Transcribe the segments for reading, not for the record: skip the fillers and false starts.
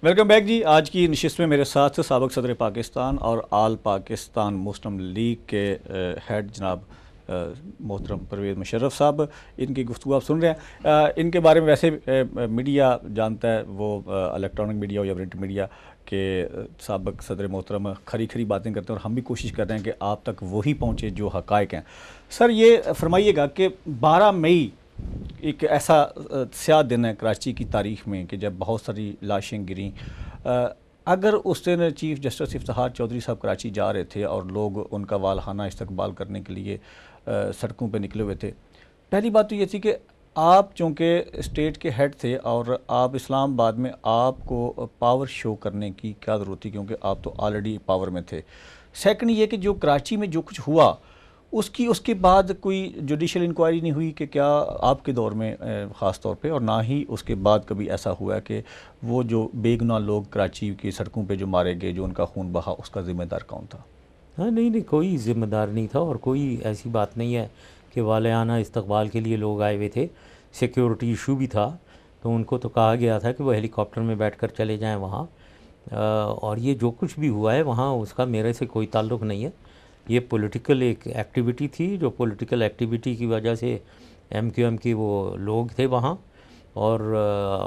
Welcome back जी। आज की नशिस्त में मेरे साथ साबिक़ सदर पाकिस्तान और आल पाकिस्तान मुस्लिम लीग के हेड जनाब मोहतरम परवेज़ मुशर्रफ साहब, इनकी गुफ्तगू आप सुन रहे हैं। इनके बारे में वैसे मीडिया जानता है, वो इलेक्ट्रॉनिक मीडिया हो या प्रिंट मीडिया के साबिक़ सदर मोहतरम खरी खरी बातें करते हैं और हम भी कोशिश कर रहे हैं कि आप तक वही पहुँचे जो हक़ाइक़ हैं। सर, ये फरमाइएगा कि 12 मई एक ऐसा स्याह दिन है कराची की तारीख़ में कि जब बहुत सारी लाशें गिरीं। अगर उस दिन चीफ़ जस्टिस इफ्तिखार चौधरी साहब कराची जा रहे थे और लोग उनका वालहाना इस्तकबाल करने के लिए सड़कों पे निकले हुए थे, पहली बात तो ये थी कि आप चूँकि स्टेट के हेड थे और आप इस्लामाबाद में आपको पावर शो करने की क्या ज़रूरत थी, क्योंकि आप तो ऑलरेडी पावर में थे। सेकंड ये कि जो कराची में जो कुछ हुआ उसके बाद कोई जुडिशल इंक्वायरी नहीं हुई कि क्या आपके दौर में ख़ास तौर पे, और ना ही उसके बाद कभी ऐसा हुआ कि वो जो बेगुनाह लोग कराची की सड़कों पे जो मारे गए, जो उनका खून बहा, उसका ज़िम्मेदार कौन था? हाँ, नहीं, कोई ज़िम्मेदार नहीं था और कोई ऐसी बात नहीं है कि वालियाना इस्तकबाल के लिए लोग आए हुए थे। सिक्योरिटी इशू भी था, तो उनको तो कहा गया था कि वो हेलीकॉप्टर में बैठकर चले जाएं वहाँ। और ये जो कुछ भी हुआ है वहाँ, उसका मेरे से कोई ताल्लुक़ नहीं है। ये पॉलिटिकल एक एक्टिविटी थी, जो पॉलिटिकल एक्टिविटी की वजह से MQM के वो लोग थे वहाँ, और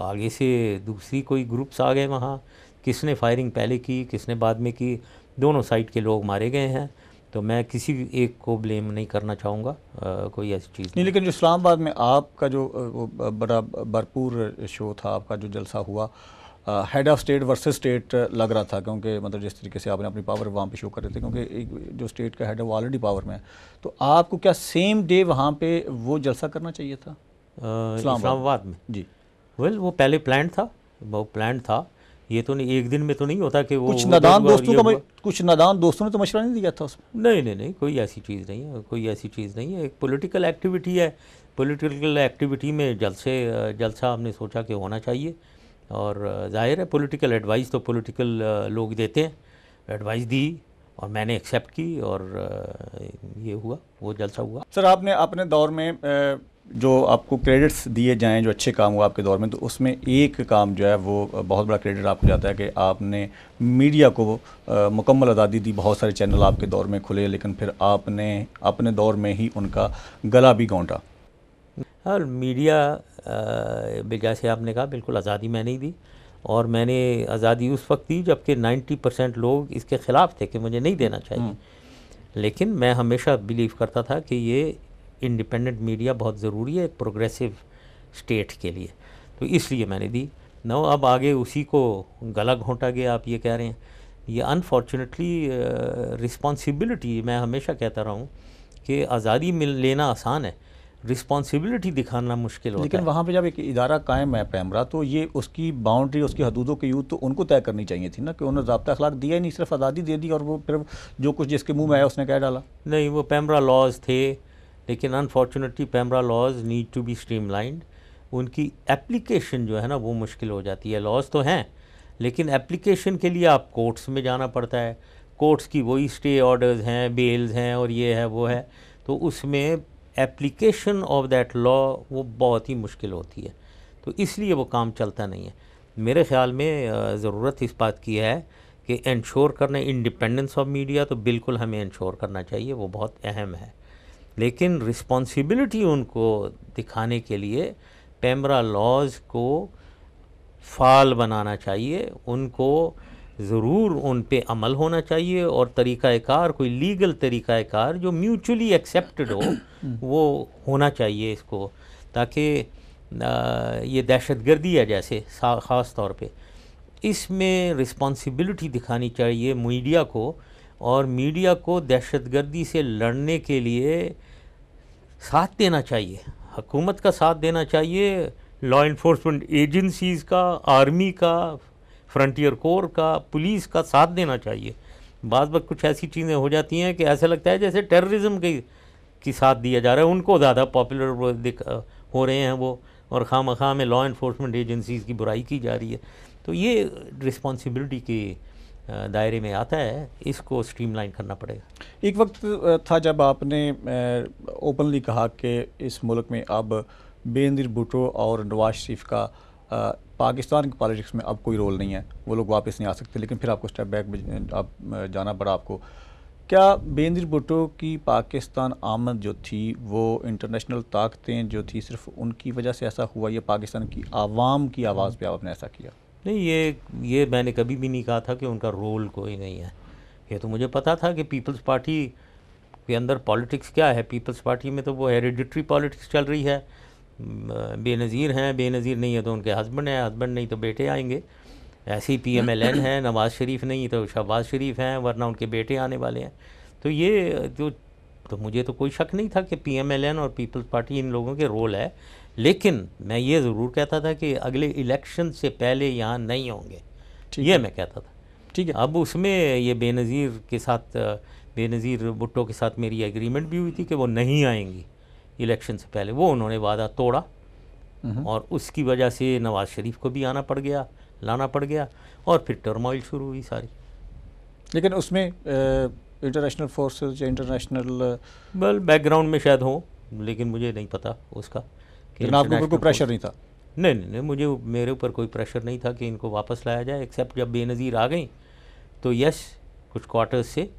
आगे से दूसरी कोई ग्रुप्स आ गए वहाँ। किसने फायरिंग पहले की, किसने बाद में की, दोनों साइड के लोग मारे गए हैं। तो मैं किसी एक को ब्लेम नहीं करना चाहूँगा, कोई ऐसी चीज़ नहीं। लेकिन जो इस्लामाबाद में आपका जो बड़ा भरपूर शो था, आपका जो जलसा हुआ, head of state versus state लग रहा था, क्योंकि मतलब जिस तरीके से आपने अपनी पावर वहाँ पे शो कर रहे थे, क्योंकि एक जो स्टेट का हेड है वो ऑलरेडी पावर में है, तो आपको क्या सेम डे वहाँ पे वो जलसा करना चाहिए था इस्लामाबाद में? जी। वो पहले प्लान था, वो प्लान था। ये तो नहीं, एक दिन में तो नहीं होता कि वो कुछ नादान दोस्तों ने तो मशवरा नहीं दिया था उसमें? नहीं, कोई ऐसी चीज़ नहीं है, कोई ऐसी चीज़ नहीं है। एक पॉलिटिकल एक्टिविटी है, पॉलिटिकल एक्टिविटी में जलसा हमने सोचा कि होना चाहिए। और ज़ाहिर है पॉलिटिकल एडवाइस तो पॉलिटिकल लोग देते हैं, एडवाइस दी और मैंने एक्सेप्ट की और ये हुआ, वो जलसा हुआ। सर, आपने अपने दौर में जो आपको क्रेडिट्स दिए जाएं, जो अच्छे काम हुआ आपके दौर में, तो उसमें एक काम जो है वो बहुत बड़ा क्रेडिट आपको जाता है कि आपने मीडिया को मुकम्मल आज़ादी दी। बहुत सारे चैनल आपके दौर में खुले, लेकिन फिर आपने अपने दौर में ही उनका गला भी घोंटा। हाँ, मीडिया जैसे आपने कहा, बिल्कुल आज़ादी मैंने ही दी, और मैंने आज़ादी उस वक्त दी जबकि 90% लोग इसके ख़िलाफ़ थे कि मुझे नहीं देना चाहिए। लेकिन मैं हमेशा बिलीव करता था कि ये इंडिपेंडेंट मीडिया बहुत ज़रूरी है एक प्रोग्रेसिव स्टेट के लिए, तो इसलिए मैंने दी। नो, अब आगे उसी को गला घोंटा गया, आप ये कह रहे हैं। ये अनफॉर्चुनेटली रिस्पॉन्सिबिलिटी, मैं हमेशा कहता रहा हूँ कि आज़ादी लेना आसान है, रिस्पॉन्सिबिलिटी दिखाना मुश्किल होता है। लेकिन वहाँ पे जब एक इदारा कायम है पैमरा, तो ये उसकी बाउंड्री, उसकी हदूदों की यूथ तो उनको तय करनी चाहिए थी ना, कि उन्होंने ज़ाब्ता अखलाक दिया ही नहीं, सिर्फ आज़ादी दे दी और वो फिर जो कुछ जिसके मुंह में आया उसने कह डाला। नहीं, वो पैमरा लॉज थे, लेकिन unfortunately PEMRA laws need to be streamlined. उनकी एप्लीकेशन जो है ना वो मुश्किल हो जाती है। लॉज तो हैं, लेकिन एप्लीकेशन के लिए आप कोर्ट्स में जाना पड़ता है। कोर्ट्स की वही स्टे ऑर्डर्स हैं, बेल्स हैं और ये है वो है, तो उसमें एप्लीकेशन ऑफ दैट लॉ वो बहुत ही मुश्किल होती है, तो इसलिए वो काम चलता नहीं है। मेरे ख़्याल में ज़रूरत इस बात की है कि इंश्योर करना इंडिपेंडेंस ऑफ मीडिया, तो बिल्कुल हमें इंश्योर करना चाहिए, वो बहुत अहम है। लेकिन रिस्पॉन्सिबिलिटी उनको दिखाने के लिए पैमरा लॉज को फाल बनाना चाहिए, उनको ज़रूर उन पे अमल होना चाहिए, और तरीक़ाकार, कोई लीगल तरीक़ाकार जो म्यूचुअली एक्सेप्टेड हो वो होना चाहिए इसको, ताकि ये दहशतगर्दी है जैसे ख़ास तौर पे, इसमें रिस्पॉन्सिबिलिटी दिखानी चाहिए मीडिया को, और मीडिया को दहशतगर्दी से लड़ने के लिए साथ देना चाहिए, हुकूमत का साथ देना चाहिए, लॉ इन्फोर्समेंट एजेंसीज़ का, आर्मी का, फ्रंटियर कोर का, पुलिस का साथ देना चाहिए। बाज़ वक्त कुछ ऐसी चीज़ें हो जाती हैं कि ऐसा लगता है जैसे टेररिज्म की साथ दिया जा रहा है, उनको ज़्यादा पॉपुलर हो रहे हैं वो, और खामखा में लॉ इन्फोर्समेंट एजेंसीज़ की बुराई की जा रही है। तो ये रिस्पॉन्सिबिलिटी के दायरे में आता है, इसको स्ट्रीमलाइन करना पड़ेगा। एक वक्त था जब आपने ओपनली कहा कि इस मुल्क में अब बेनज़ीर भुट्टो और नवाज शरीफ का पाकिस्तान की पॉलिटिक्स में अब कोई रोल नहीं है, वो लोग वापस नहीं आ सकते, लेकिन फिर आपको स्टेप बैक में आप जाना पड़ा आपको। क्या बेनज़ीर भुट्टो की पाकिस्तान आमद जो थी वो इंटरनेशनल ताकतें जो थी सिर्फ उनकी वजह से ऐसा हुआ, या पाकिस्तान की आवाम की आवाज़ पे आपने ऐसा किया? नहीं, ये मैंने कभी भी नहीं कहा था कि उनका रोल कोई नहीं है। ये तो मुझे पता था कि पीपल्स पार्टी के अंदर पॉलिटिक्स क्या है। पीपल्स पार्टी में तो वो हेरिडिटरी पॉलिटिक्स चल रही है। बेनज़ीर हैं, बेनज़ीर नहीं है तो उनके हस्बैंड हैं, हस्बैंड नहीं तो बेटे आएंगे। ऐसे ही PMLN है, नवाज़ शरीफ नहीं तो शहबाज शरीफ हैं, वरना उनके बेटे आने वाले हैं। तो ये तो मुझे तो कोई शक नहीं था कि PMLN और पीपल्स पार्टी इन लोगों के रोल है। लेकिन मैं ये ज़रूर कहता था कि अगले इलेक्शन से पहले यहाँ नहीं होंगे, ये मैं कहता था। ठीक है। अब उसमें ये बेनज़ीर के साथ, बेनज़ीर भुट्टो के साथ मेरी एग्रीमेंट भी हुई थी कि वो नहीं आएंगी इलेक्शन से पहले। वो उन्होंने वादा तोड़ा और उसकी वजह से नवाज़ शरीफ को भी आना पड़ गया, लाना पड़ गया, और फिर टर्मोइल शुरू हुई सारी। लेकिन उसमें इंटरनेशनल फोर्सेस या इंटरनेशनल वेल बैकग्राउंड में शायद हो, लेकिन मुझे नहीं पता उसका। लेकिन आपके ऊपर कोई प्रेशर नहीं था? नहीं नहीं नहीं, मेरे ऊपर कोई प्रेशर नहीं था कि इनको वापस लाया जाए, एक्सेप्ट जब बेनज़ीर आ गई तो यस, कुछ क्वार्टर्स से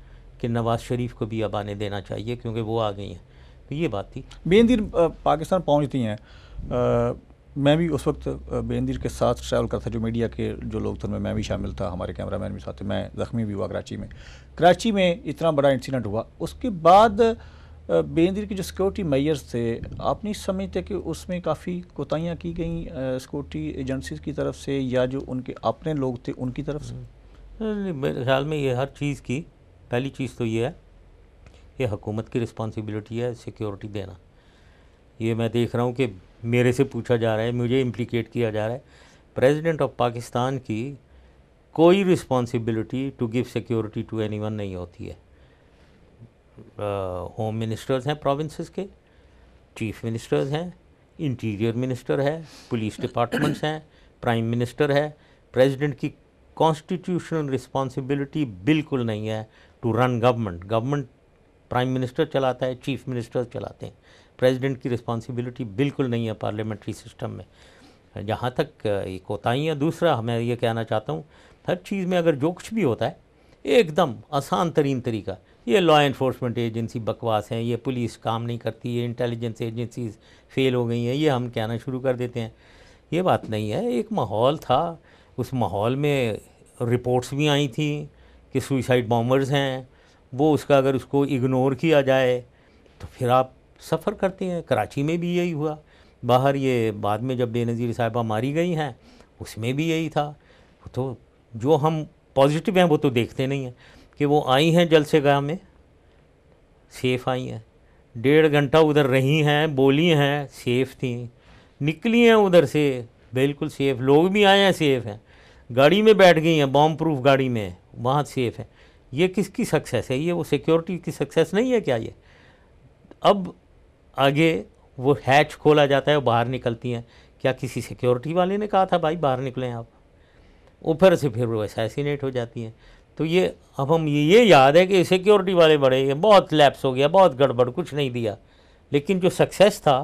कि नवाज़ शरीफ को भी अब आने देना चाहिए क्योंकि वो आ गई हैं, तो ये बात थी। बेनज़ीर पाकिस्तान पहुंचती हैं, मैं भी उस वक्त बेनज़ीर के साथ ट्रैवल करता था, जो मीडिया के जो लोग थे मैं भी शामिल था, हमारे कैमरामैन भी साथ थे, मैं ज़ख्मी भी हुआ कराची में इतना बड़ा इंसिडेंट हुआ। उसके बाद बेनज़ीर की जो सिक्योरिटी मेजर्स थे, आप नहीं समझते कि उसमें काफ़ी कोताहियाँ की गई सिक्योरिटी एजेंसीज़ की तरफ से, या जो उनके अपने लोग थे उनकी तरफ से? मेरे ख्याल में ये हर चीज़ की पहली चीज़ तो ये है, ये हुकूमत की रिस्पॉन्सिबिलिटी है सिक्योरिटी देना। ये मैं देख रहा हूँ कि मेरे से पूछा जा रहा है, मुझे इम्प्लिकेट किया जा रहा है। प्रेसिडेंट ऑफ पाकिस्तान की कोई responsibility to give security to anyone नहीं होती है। होम मिनिस्टर्स हैं प्रोविंसेस के, चीफ मिनिस्टर्स हैं, इंटीरियर मिनिस्टर है, पुलिस डिपार्टमेंट्स हैं, प्राइम मिनिस्टर है। प्रेसिडेंट की कॉन्स्टिट्यूशनल रिस्पॉन्सिबिलिटी बिल्कुल नहीं है to run government. Government prime minister चलाता है, चीफ मिनिस्टर चलाते हैं। प्रेसिडेंट की रिस्पॉन्सिबिलिटी बिल्कुल नहीं है पार्लियामेंट्री सिस्टम में। जहाँ तक कोताहियाँ, दूसरा मैं ये कहना चाहता हूँ, हर चीज़ में अगर जो कुछ भी होता है एकदम आसान तरीन तरीका, ये लॉ एनफोर्समेंट एजेंसी बकवास हैं, ये पुलिस काम नहीं करती, ये इंटेलिजेंस एजेंसीज फेल हो गई हैं, ये हम कहना शुरू कर देते हैं। ये बात नहीं है। एक माहौल था, उस माहौल में रिपोर्ट्स भी आई थी कि सुइसाइड बॉम्बर्स हैं, वो उसका अगर उसको इग्नोर किया जाए तो फिर आप सफ़र करते हैं। कराची में भी यही हुआ, बाहर ये बाद में जब बेनज़ीर साहिबा मारी गई हैं उसमें भी यही था। तो जो हम पॉजिटिव हैं वो तो देखते नहीं हैं कि वो आई हैं जलसेगाह में, सेफ़ आई हैं, 1.5 घंटा उधर रही हैं, बोली हैं, सेफ़ थी, निकली हैं उधर से बिल्कुल सेफ़, लोग भी आए हैं सेफ़ हैं, गाड़ी में बैठ गई हैं, बॉम्ब प्रूफ गाड़ी में, वहाँ सेफ़ है। ये किसकी सक्सेस है? ये वो सिक्योरिटी की सक्सेस नहीं है क्या? ये अब आगे वो हैच खोला जाता है, बाहर निकलती हैं। क्या किसी सिक्योरिटी वाले ने कहा था भाई बाहर निकलें आप? ऊपर से फिर वो असैसिनेट हो जाती हैं। तो ये अब हम ये याद है कि सिक्योरिटी वाले बड़े, ये बहुत लैप्स हो गया, बहुत गड़बड़, कुछ नहीं दिया। लेकिन जो सक्सेस था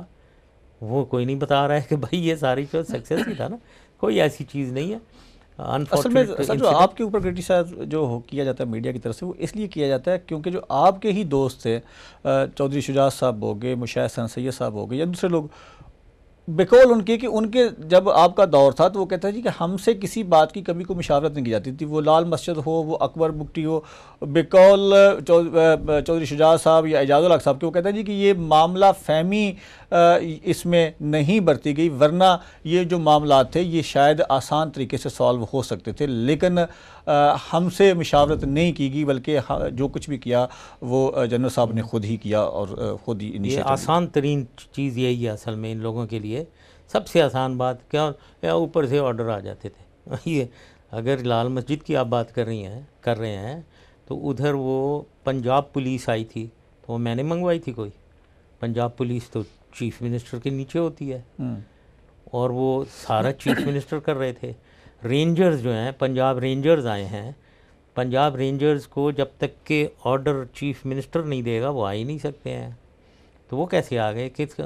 वो कोई नहीं बता रहा है कि भाई ये सारी जो सक्सेस ही था ना, कोई ऐसी चीज़ नहीं है। असल में सर जो आपके ऊपर क्रिटिसाइज जो किया जाता है मीडिया की तरफ से, वो इसलिए किया जाता है क्योंकि जो आपके ही दोस्त थे, चौधरी शुजात साहब हो गए, मुशाहिद हसन सैयद साहब हो गए, या दूसरे लोग, बेकौल उनके कि उनके जब आपका दौर था तो वो कहता है जी कि हमसे किसी बात की कभी कोई मुशावरत नहीं की जाती थी। वो लाल मस्जिद हो, वो अकबर बुकटी हो, बेकौल चौधरी शुजात साहब या एजाजुल हक साहब के, वो कहता है जी कि ये मामला फहमी इसमें नहीं बरती गई, वरना ये जो मामला थे ये शायद आसान तरीके से सॉल्व हो सकते थे, लेकिन हमसे मुशावरत नहीं की गई, बल्कि जो कुछ भी किया वो जनरल साहब ने खुद ही किया और खुद ही इनिशिएटिव। आसान तरीन चीज़ यही है असल में इन लोगों के लिए, सबसे आसान बात क्या, या ऊपर से ऑर्डर आ जाते थे। ये अगर लाल मस्जिद की आप बात कर रहे हैं तो उधर वो पंजाब पुलिस आई थी, तो वो मैंने मंगवाई थी कोई? पंजाब पुलिस तो चीफ मिनिस्टर के नीचे होती है, और वो सारा चीफ मिनिस्टर कर रहे थे। रेंजर्स जो हैं, पंजाब रेंजर्स आए हैं, पंजाब रेंजर्स को जब तक के ऑर्डर चीफ मिनिस्टर नहीं देगा वो आ ही नहीं सकते हैं। तो वो कैसे आ गए? किस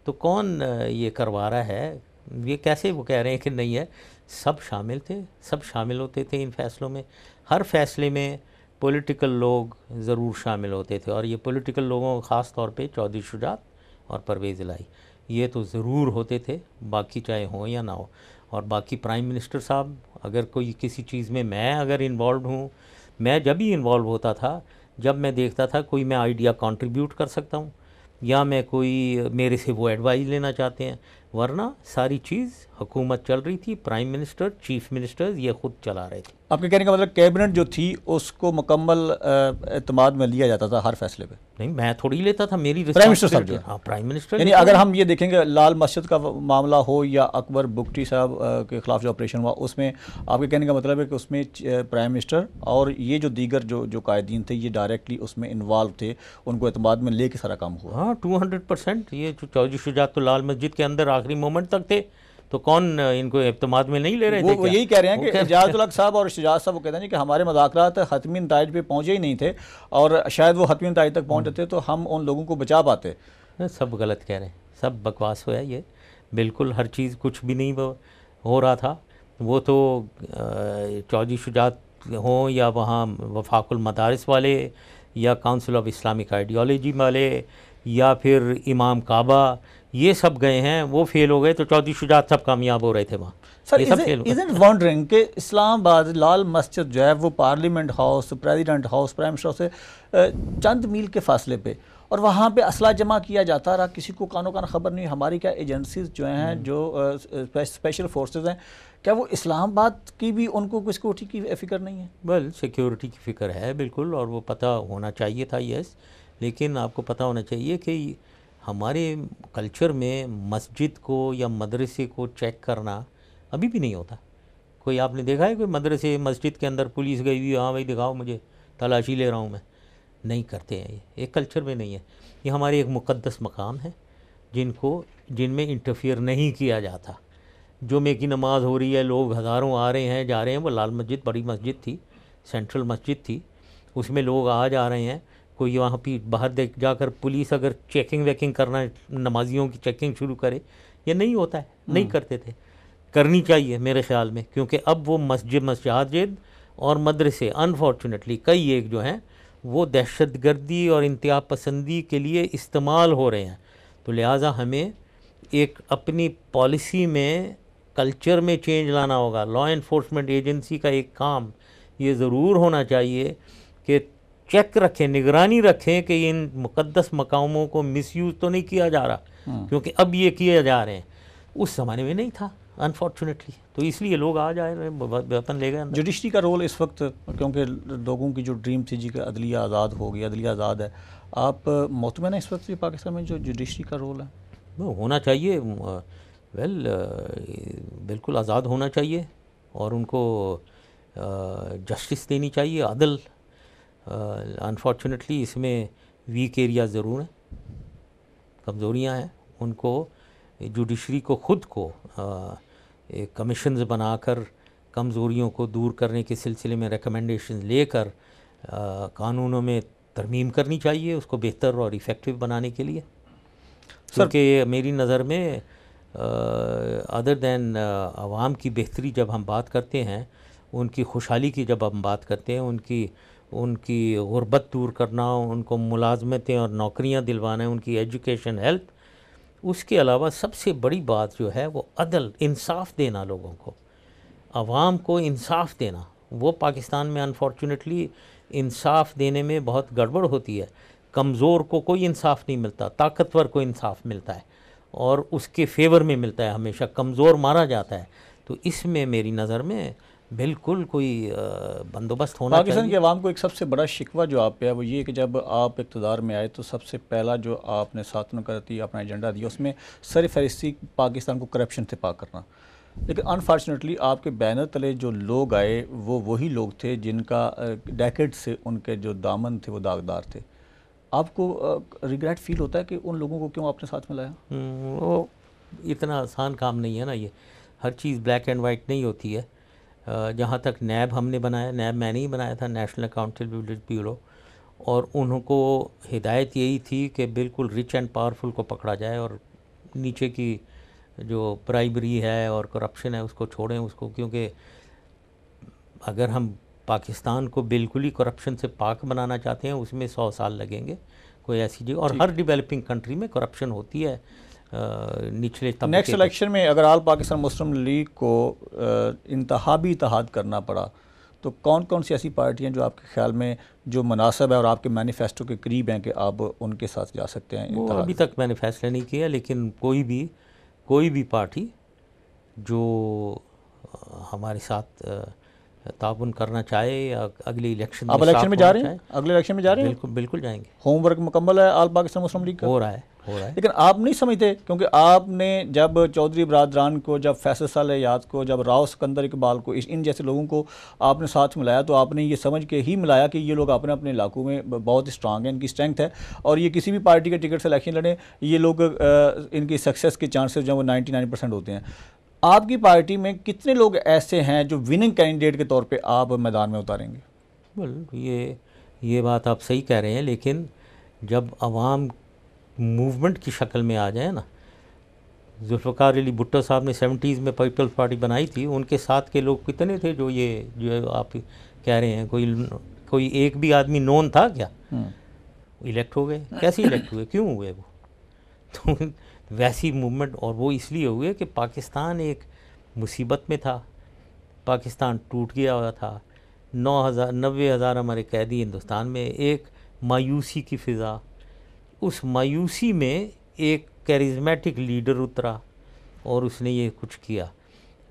तो कौन ये करवा रहा है? ये कैसे वो कह रहे हैं कि नहीं है? सब शामिल थे, सब शामिल होते थे इन फैसलों में। हर फैसले में पॉलिटिकल लोग ज़रूर शामिल होते थे, और ये पॉलिटिकल लोगों ख़ास तौर पे चौधरी शुजात और परवेज़ इलाही, ये तो ज़रूर होते थे, बाकी चाहे हो या ना हो। और बाकी प्राइम मिनिस्टर साहब, अगर कोई किसी चीज़ में मैं अगर इन्वॉल्व हूँ, मैं जब भी इन्वॉल्व होता था जब मैं देखता था कोई मैं आइडिया कंट्रीब्यूट कर सकता हूँ, या मैं कोई मेरे से वो एडवाइस लेना चाहते हैं, वरना सारी चीज़ हुकूमत चल रही थी, प्राइम मिनिस्टर, चीफ मिनिस्टर्स ये खुद चला रहे थे। आपके कहने का मतलब कैबिनेट जो थी उसको मुकम्मल एतमाद में लिया जाता था हर फैसले पे? नहीं, मैं थोड़ी लेता था, मेरी प्राइम मिनिस्टर साहब जो है। हाँ, प्राइम मिनिस्टर। यानी अगर हम ये देखेंगे लाल मस्जिद का मामला हो या अकबर बुगटी साहब के खिलाफ जो ऑपरेशन हुआ, उसमें आपके कहने का मतलब है कि उसमें प्राइम मिनिस्टर और ये जो दीगर जो कायदीन थे ये डायरेक्टली उसमें इन्वॉल्व थे, उनको एतमाद में लेके सारा काम हुआ? हाँ, 200%। ये जो चौधरी शुजात तो लाल मस्जिद के अंदर आखिरी मोमेंट तक थे, तो कौन इनको इत्मीनान में नहीं ले रहे थे? वो यही कह रहे हैं कि इजाज़ुल हक साहब और शजात साहब वो कहते हैं कि हमारे मुज़ाकरात हतमी नताइज पे पहुँचे ही नहीं थे, और शायद वो हतमी नताइज तक पहुँच जाते तो हम उन लोगों को बचा पाते। सब गलत कह रहे हैं, सब बकवास हुआ है ये, बिल्कुल हर चीज़ कुछ भी नहीं हो रहा था। वो तो चौधरी शुजात हों या वहाँ वफाकुल मदारिस वाले या काउंसिल ऑफ इस्लामिक आइडियोलॉजी वाले या फिर इमाम काबा, ये सब गए हैं, वो फेल हो गए, तो चौधरी शुजात सब कामयाब हो रहे थे वहाँ। सर, इज़न्ट वॉन्डरिंग कि इस्लामाबाद लाल मस्जिद जो है वो parliament house, president house, prime minister से चंद मील के फासले पे, और वहाँ पे असला जमा किया जाता रहा, किसी को कानो कान खबर नहीं। हमारी क्या एजेंसीज जो हैं, जो स्पेशल फोर्सेस हैं, क्या वो इस्लामाबाद की भी उनको सिक्योरिटी की फ़िक्र नहीं है? वेल, सिक्योरिटी की फ़िक्र है बिल्कुल, और वो पता होना चाहिए था, यस, लेकिन आपको पता होना चाहिए कि हमारे कल्चर में मस्जिद को या मदरसे को चेक करना अभी भी नहीं होता। कोई आपने देखा है कोई मदरसे मस्जिद के अंदर पुलिस गई हुई, हाँ भाई दिखाओ मुझे, तलाशी ले रहा हूँ मैं? नहीं करते हैं, ये एक कल्चर में नहीं है। ये हमारे एक मुक़द्दस मकाम है जिनमें इंटरफियर नहीं किया जाता। जुमे की नमाज़ हो रही है, लोग हज़ारों आ रहे हैं जा रहे हैं, वो लाल मस्जिद बड़ी मस्जिद थी, सेंट्रल मस्जिद थी, उसमें लोग आ जा रहे हैं, कोई वहाँ पे बाहर देख जाकर पुलिस अगर चेकिंग वेकिंग करना, नमाजियों की चेकिंग शुरू करे, ये नहीं होता है, नहीं करते थे। करनी चाहिए मेरे ख़्याल में, क्योंकि अब वो मस्जिद और मदरसे अनफॉर्चुनेटली कई एक जो हैं वो दहशतगर्दी और इंतहा पसंदी के लिए इस्तेमाल हो रहे हैं। तो लिहाजा हमें एक अपनी पॉलिसी में, कल्चर में चेंज लाना होगा। लॉ एनफोर्समेंट एजेंसी का एक काम ये ज़रूर होना चाहिए कि चेक रखें, निगरानी रखें कि इन मुक़द्दस मकामों को मिसयूज़ तो नहीं किया जा रहा, क्योंकि अब ये किए जा रहे हैं, उस ज़माने में नहीं था अनफॉर्चुनेटली, तो इसलिए लोग आ जाए रहे, वेपन ले गए। जुडिशरी का रोल इस वक्त, क्योंकि लोगों की जो ड्रीम थी जी कि अदलिया आज़ाद हो गई, अदलिया आज़ाद है, आप मुतमईन हैं इस वक्त पाकिस्तान में जो जुडिशरी का रोल है? वो होना चाहिए, वेल बिल्कुल आज़ाद होना चाहिए, और उनको जस्टिस देनी चाहिए, अदल। अनफॉर्चुनेटली इसमें वीक एरिया ज़रूर हैं, कमज़ोरियाँ हैं, उनको जुडिशरी को ख़ुद को एक कमीशंस बनाकर कमज़ोरियों को दूर करने के सिलसिले में रिकमेंडेशन लेकर कानूनों में तरमीम करनी चाहिए, उसको बेहतर और इफ़ेक्टिव बनाने के लिए। क्योंकि मेरी नज़र में अदर दैन आवाम की बेहतरी जब हम बात करते हैं, उनकी खुशहाली की जब हम बात करते हैं, उनकी गुर्बत दूर करना, उनको मुलाजमतें और नौकरियां दिलवाना, उनकी एजुकेशन, हेल्थ, उसके अलावा सबसे बड़ी बात जो है वो अदल, इंसाफ देना, लोगों को, आवाम को इंसाफ देना। वो पाकिस्तान में अनफॉर्चुनेटली इंसाफ देने में बहुत गड़बड़ होती है। कमज़ोर को कोई इंसाफ नहीं मिलता, ताकतवर को इंसाफ मिलता है, और उसके फेवर में मिलता है, हमेशा कमज़ोर मारा जाता है। तो इसमें मेरी नज़र में बिल्कुल कोई बंदोबस्त होना चाहिए। पाकिस्तान की आवाम को एक सबसे बड़ा शिकवा जो आप पे है वो ये कि जब आप इक़्तिदार में आए तो सबसे पहला जो आपने सातों करती अपना एजेंडा दिया, उसमें सरफहरिस्ती पाकिस्तान को करप्शन से पाक करना। लेकिन अनफॉर्चुनेटली आपके बैनर तले जो लोग आए वो वही लोग थे जिनका डेकेड से उनके जो दामन थे वो दागदार थे। आपको रिग्रेट फील होता है कि उन लोगों को क्यों आपने साथ में लाया? वो इतना आसान काम नहीं है ना, ये हर चीज़ ब्लैक एंड वाइट नहीं होती है। जहाँ तक नैब हमने बनाया, नैब मैंने ही बनाया था, नेशनल अकाउंटेबिलिटी ब्यूरो, और उनको हिदायत यही थी कि बिल्कुल रिच एंड पावरफुल को पकड़ा जाए और नीचे की जो ब्राइबरी है और करप्शन है उसको छोड़ें उसको, क्योंकि अगर हम पाकिस्तान को बिल्कुल ही करप्शन से पाक बनाना चाहते हैं उसमें 100 साल लगेंगे। कोई ऐसी जगह, और हर डेवलपिंग कंट्री में करप्शन होती है निचले तबके। नेक्स्ट इलेक्शन में अगर आल पाकिस्तान मुस्लिम लीग को इंतहाबी इत्तेहाद करना पड़ा तो कौन कौन सी ऐसी पार्टियां जो आपके ख्याल में जो मुनासिब है और आपके मैनिफेस्टो के करीब हैं कि आप उनके साथ जा सकते हैं? वो अभी तक मैंने फैसला नहीं किया, लेकिन कोई भी पार्टी जो हमारे साथ ताउन करना चाहे या अगले इलेक्शन आप इलेक्शन में जा रहे हैं? अगले इलेक्शन में जा रहे हैं? बिल्कुल बिल्कुल जाएंगे। होमवर्क मुकम्मल है आल पाकिस्तान मुस्लिम लीग का? हो रहा है। लेकिन आप नहीं समझते, क्योंकि आपने जब चौधरी बरादरान को, जब फैसल साल याद को, जब राव सिकंदर इकबाल को, इन जैसे लोगों को आपने साथ मिलाया तो आपने ये समझ के ही मिलाया कि ये लोग अपने अपने इलाकों में बहुत स्ट्रांग हैं, इनकी स्ट्रेंथ है और ये किसी भी पार्टी के टिकट से इलेक्शन लड़ें, ये लोग इनकी सक्सेस के चांसेस जो वो 99% होते हैं। आपकी पार्टी में कितने लोग ऐसे हैं जो विनिंग कैंडिडेट के तौर पे आप मैदान में उतारेंगे? ये बात आप सही कह रहे हैं, लेकिन जब अवाम मूवमेंट की शक्ल में आ जाए ना, जुल्फ़िकार अली भुट्टो साहब ने 70s में पीपल्स पार्टी बनाई थी, उनके साथ के लोग कितने थे जो आप कह रहे हैं? कोई एक भी आदमी नोन था क्या? इलेक्ट हो गए। कैसे इलेक्ट हुए? क्यों हुए वो? तो वैसी मूवमेंट, और वो इसलिए हुए कि पाकिस्तान एक मुसीबत में था, पाकिस्तान टूट गया हुआ था, 90,000 हमारे कैदी हिंदुस्तान में, एक मायूसी की फ़िज़ा, उस मायूसी में एक कैरिज़मेटिक लीडर उतरा और उसने ये कुछ किया।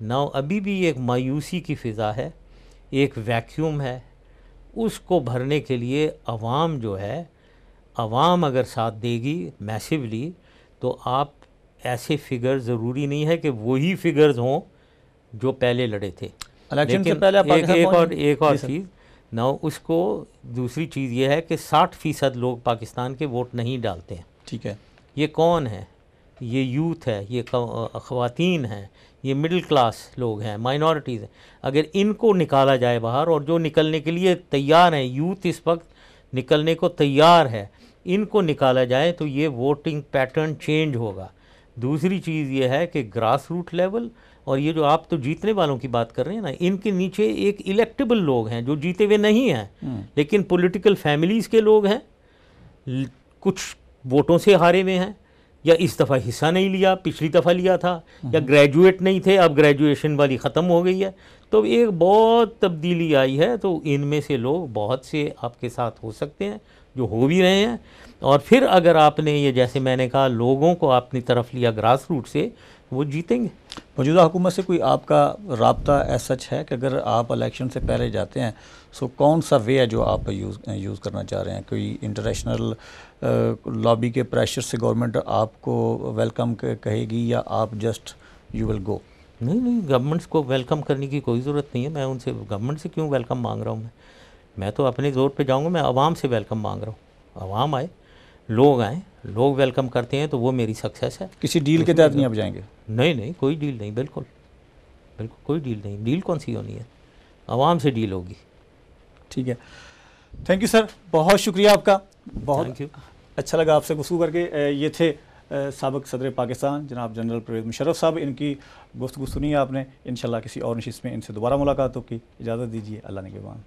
नाउ अभी भी एक मायूसी की फ़िज़ा है, एक वैक्यूम है, उसको भरने के लिए अवाम जो है, अवाम अगर साथ देगी मैसिवली तो आप ऐसे फिगर ज़रूरी नहीं है कि वही फिगर्स हों जो पहले लड़े थे इलेक्शन से पहले। एक और चीज़ ना, उसको दूसरी चीज़ ये है कि 60% लोग पाकिस्तान के वोट नहीं डालते हैं। ठीक है। ये कौन है? ये यूथ है, ये ख़वातीन हैं, ये मिडिल क्लास लोग हैं, माइनॉरिटीज़ हैं। अगर इनको निकाला जाए बाहर, और जो निकलने के लिए तैयार हैं, यूथ इस वक्त निकलने को तैयार है, इनको निकाला जाए तो ये वोटिंग पैटर्न चेंज होगा। दूसरी चीज़ ये है कि ग्रास रूट लेवल, और ये जो आप तो जीतने वालों की बात कर रहे हैं ना, इनके नीचे एक इलेक्टेबल लोग हैं जो जीते हुए नहीं हैं लेकिन पॉलिटिकल फैमिलीज़ के लोग हैं, कुछ वोटों से हारे हुए हैं, या इस दफ़ा हिस्सा नहीं लिया, पिछली दफ़ा लिया था, या ग्रेजुएट नहीं थे, अब ग्रेजुएशन वाली ख़त्म हो गई है। तो एक बहुत तब्दीली आई है। तो इनमें से लोग बहुत से आपके साथ हो सकते हैं, जो हो भी रहे हैं। और फिर अगर आपने ये, जैसे मैंने कहा, लोगों को अपनी तरफ लिया ग्रास रूट से, वो जीतेंगे। मौजूदा हुकूमत से कोई आपका रब्ता ऐसा सच है कि अगर आप इलेक्शन से पहले जाते हैं सो कौन सा वे है जो आप यूज़ करना चाह रहे हैं? कोई इंटरनेशनल लॉबी के प्रेशर से गवर्नमेंट आपको वेलकम कहेगी, या आप जस्ट यू विल गो? नहीं, गवर्नमेंट्स को वेलकम करने की कोई ज़रूरत नहीं है। मैं उनसे, गवर्नमेंट से क्यों वेलकम मांग रहा हूँ? मैं तो अपने ज़ोर पे जाऊँगा। मैं आवाम से वेलकम मांग रहा हूँ। आवाम आए, लोग आए, लोग वेलकम करते हैं तो वो मेरी सक्सेस है। किसी डील के तहत नहीं आप जाएंगे? नहीं, कोई डील नहीं, बिल्कुल कोई डील नहीं। डील कौन सी होनी है? आवाम से डील होगी। ठीक है, थैंक यू सर, बहुत शुक्रिया आपका, बहुत थैंक यू। अच्छा लगा आपसे गुफ्तगू करके। ये थे साबिक़ सदर पाकिस्तान जनाब जनरल परवेज़ मुशर्रफ साहब। इनकी गुफ्तगू सुनी आपने। इंशाल्लाह किसी और नशिस्त में इनसे दोबारा मुलाकात होगी। इजाज़त दीजिए, अल्लाह निगहबान।